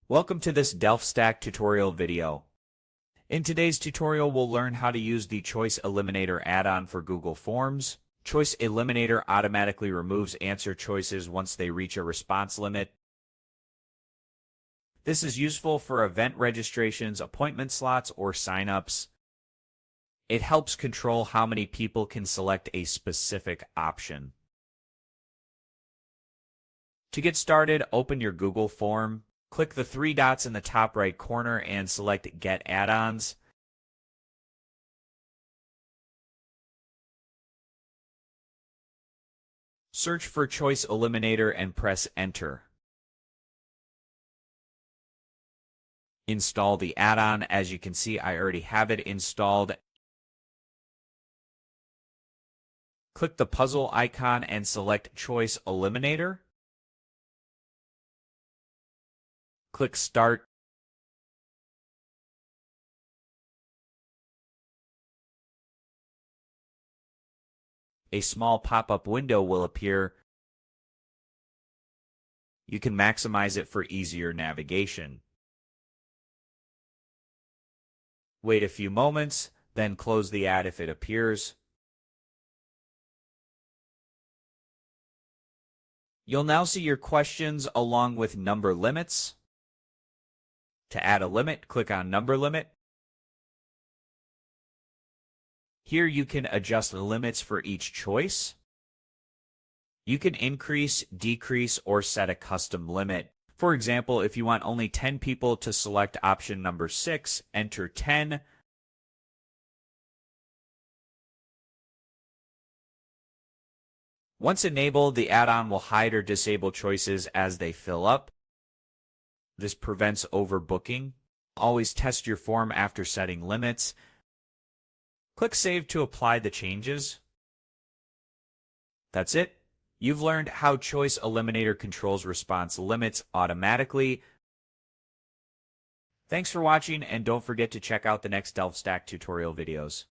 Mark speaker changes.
Speaker 1: Welcome to this DelftStack tutorial video. In today's tutorial, we'll learn how to use the Choice Eliminator add-on for Google Forms. Choice Eliminator automatically removes answer choices once they reach a response limit. This is useful for event registrations, appointment slots, or sign-ups. It helps control how many people can select a specific option. To get started, open your Google form. Click the three dots in the top right corner and select Get Add-ons. Search for Choice Eliminator and press Enter. Install the add-on. As you can see, I already have it installed. Click the puzzle icon and select Choice Eliminator. Click Start. A small pop-up window will appear. You can maximize it for easier navigation. Wait a few moments, then close the ad if it appears. You'll now see your questions along with number limits. To add a limit, click on Number Limit. Here you can adjust the limits for each choice. You can increase, decrease, or set a custom limit. For example, if you want only 10 people to select option number 6, enter 10. Once enabled, the add-on will hide or disable choices as they fill up. This prevents overbooking. Always test your form after setting limits. Click Save to apply the changes. That's it. You've learned how Choice Eliminator controls response limits automatically. Thanks for watching, and don't forget to check out the next DelftStack tutorial videos.